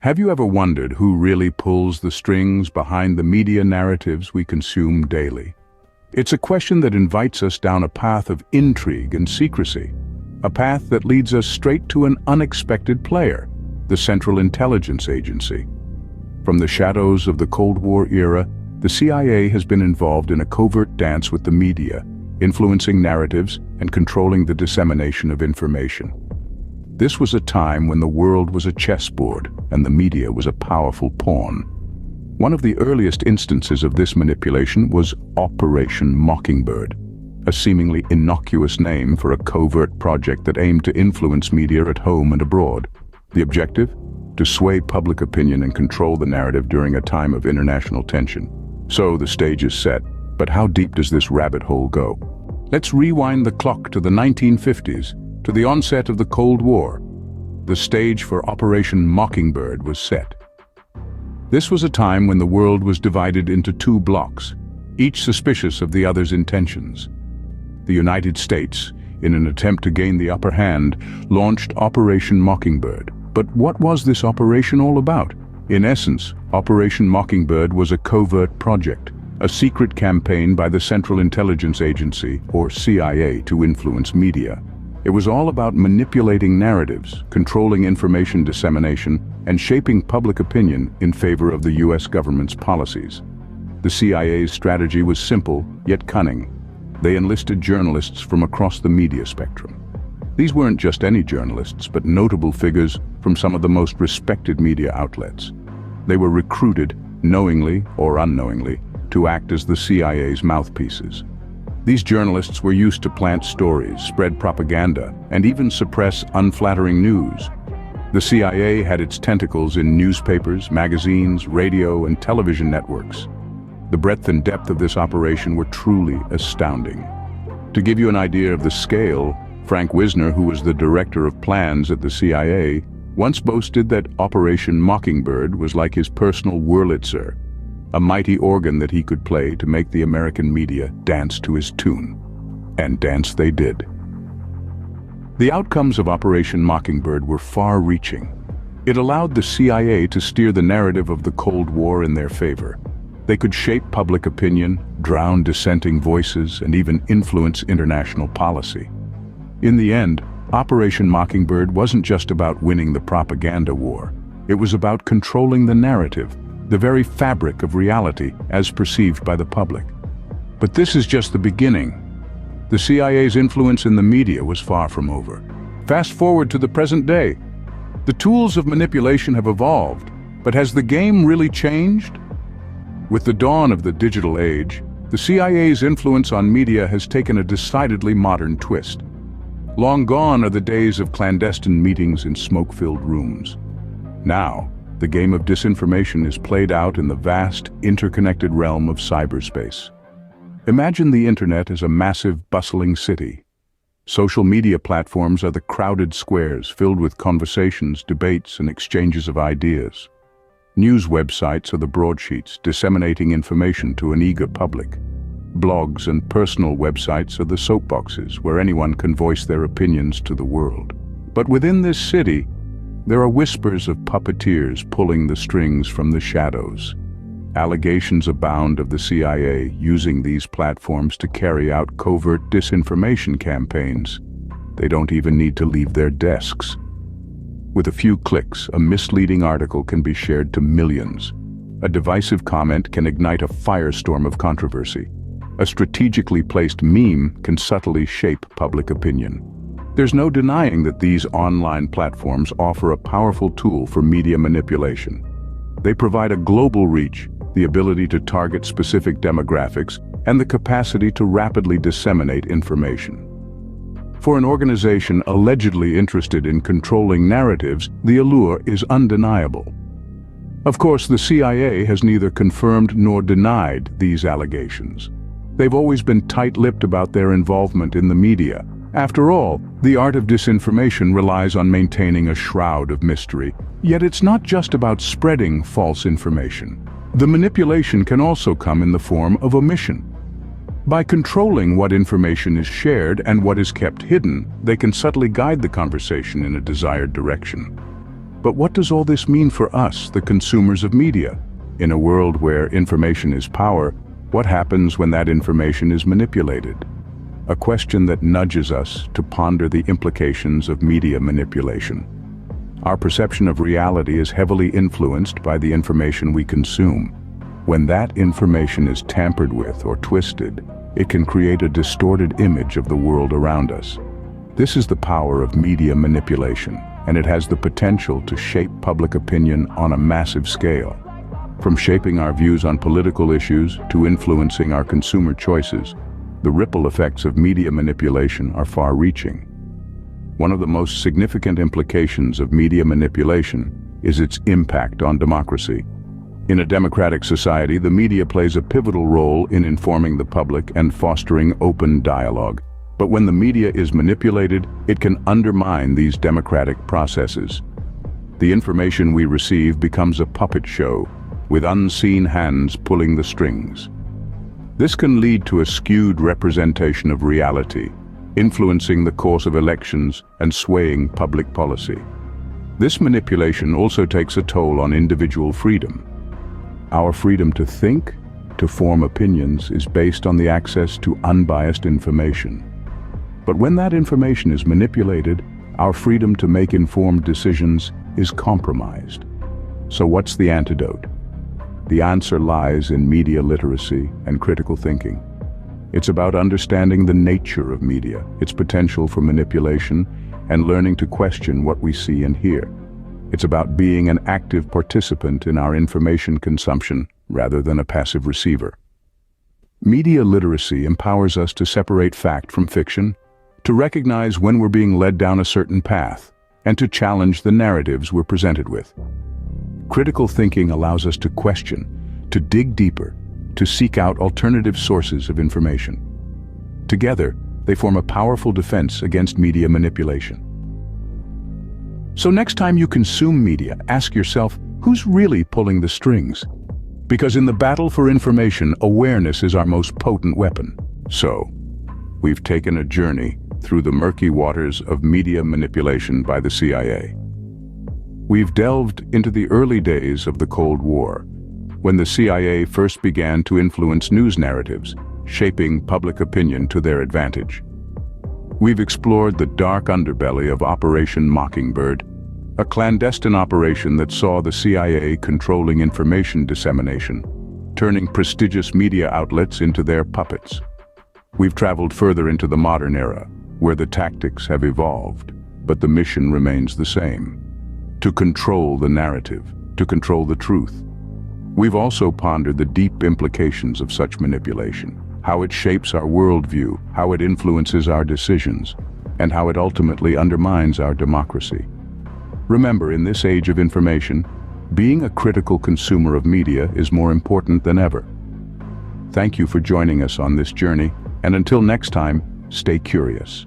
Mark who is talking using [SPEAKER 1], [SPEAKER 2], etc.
[SPEAKER 1] Have you ever wondered who really pulls the strings behind the media narratives we consume daily? It's a question that invites us down a path of intrigue and secrecy, a path that leads us straight to an unexpected player, the Central Intelligence Agency. From the shadows of the Cold War era, the CIA has been involved in a covert dance with the media, influencing narratives and controlling the dissemination of information. This was a time when the world was a chessboard and the media was a powerful pawn. One of the earliest instances of this manipulation was Operation Mockingbird, a seemingly innocuous name for a covert project that aimed to influence media at home and abroad. The objective? To sway public opinion and control the narrative during a time of international tension. So the stage is set, but how deep does this rabbit hole go? Let's rewind the clock to the 1950s, to the onset of the Cold War. The stage for Operation Mockingbird was set. This was a time when the world was divided into two blocks, each suspicious of the other's intentions. The United States, in an attempt to gain the upper hand, launched Operation Mockingbird. But what was this operation all about? In essence, Operation Mockingbird was a covert project, a secret campaign by the Central Intelligence Agency, or CIA, to influence media. It was all about manipulating narratives, controlling information dissemination, and shaping public opinion in favor of the US government's policies. The CIA's strategy was simple, yet cunning. They enlisted journalists from across the media spectrum. These weren't just any journalists, but notable figures from some of the most respected media outlets. They were recruited, knowingly or unknowingly, to act as the CIA's mouthpieces. These journalists were used to plant stories, spread propaganda, and even suppress unflattering news. The CIA had its tentacles in newspapers, magazines, radio, and television networks. The breadth and depth of this operation were truly astounding. To give you an idea of the scale, Frank Wisner, who was the director of plans at the CIA, once boasted that Operation Mockingbird was like his personal Wurlitzer, a mighty organ that he could play to make the American media dance to his tune. And dance they did. The outcomes of Operation Mockingbird were far-reaching. It allowed the CIA to steer the narrative of the Cold War in their favor. They could shape public opinion, drown dissenting voices, and even influence international policy. In the end, Operation Mockingbird wasn't just about winning the propaganda war. It was about controlling the narrative, the very fabric of reality as perceived by the public. But this is just the beginning. The CIA's influence in the media was far from over. Fast forward to the present day. The tools of manipulation have evolved, but has the game really changed? With the dawn of the digital age, the CIA's influence on media has taken a decidedly modern twist. Long gone are the days of clandestine meetings in smoke-filled rooms. Now, the game of disinformation is played out in the vast, interconnected realm of cyberspace. Imagine the internet as a massive, bustling city. Social media platforms are the crowded squares filled with conversations, debates, and exchanges of ideas. News websites are the broadsheets disseminating information to an eager public. Blogs and personal websites are the soapboxes where anyone can voice their opinions to the world. But within this city, there are whispers of puppeteers pulling the strings from the shadows. Allegations abound of the CIA using these platforms to carry out covert disinformation campaigns. They don't even need to leave their desks. With a few clicks, a misleading article can be shared to millions. A divisive comment can ignite a firestorm of controversy. A strategically placed meme can subtly shape public opinion. There's no denying that these online platforms offer a powerful tool for media manipulation. They provide a global reach, the ability to target specific demographics, and the capacity to rapidly disseminate information. For an organization allegedly interested in controlling narratives, the allure is undeniable. Of course, the CIA has neither confirmed nor denied these allegations. They've always been tight-lipped about their involvement in the media. After all, the art of disinformation relies on maintaining a shroud of mystery. Yet it's not just about spreading false information. The manipulation can also come in the form of omission. By controlling what information is shared and what is kept hidden, they can subtly guide the conversation in a desired direction. But what does all this mean for us, the consumers of media? In a world where information is power, what happens when that information is manipulated? A question that nudges us to ponder the implications of media manipulation. Our perception of reality is heavily influenced by the information we consume. When that information is tampered with or twisted, it can create a distorted image of the world around us. This is the power of media manipulation, and it has the potential to shape public opinion on a massive scale. From shaping our views on political issues to influencing our consumer choices, the ripple effects of media manipulation are far-reaching. One of the most significant implications of media manipulation is its impact on democracy. In a democratic society, the media plays a pivotal role in informing the public and fostering open dialogue. But when the media is manipulated, it can undermine these democratic processes. The information we receive becomes a puppet show, with unseen hands pulling the strings. This can lead to a skewed representation of reality, influencing the course of elections and swaying public policy. This manipulation also takes a toll on individual freedom. Our freedom to think, to form opinions, is based on the access to unbiased information. But when that information is manipulated, our freedom to make informed decisions is compromised. So what's the antidote? The answer lies in media literacy and critical thinking. It's about understanding the nature of media, its potential for manipulation, and learning to question what we see and hear. It's about being an active participant in our information consumption rather than a passive receiver. Media literacy empowers us to separate fact from fiction, to recognize when we're being led down a certain path, and to challenge the narratives we're presented with. Critical thinking allows us to question, to dig deeper, to seek out alternative sources of information. Together, they form a powerful defense against media manipulation. So next time you consume media, ask yourself, who's really pulling the strings? Because in the battle for information, awareness is our most potent weapon. So, we've taken a journey through the murky waters of media manipulation by the CIA. We've delved into the early days of the Cold War, when the CIA first began to influence news narratives, shaping public opinion to their advantage. We've explored the dark underbelly of Operation Mockingbird, a clandestine operation that saw the CIA controlling information dissemination, turning prestigious media outlets into their puppets. We've traveled further into the modern era, where the tactics have evolved, but the mission remains the same: to control the narrative, to control the truth. We've also pondered the deep implications of such manipulation, how it shapes our worldview, how it influences our decisions, and how it ultimately undermines our democracy. Remember, in this age of information, being a critical consumer of media is more important than ever. Thank you for joining us on this journey, and until next time, stay curious.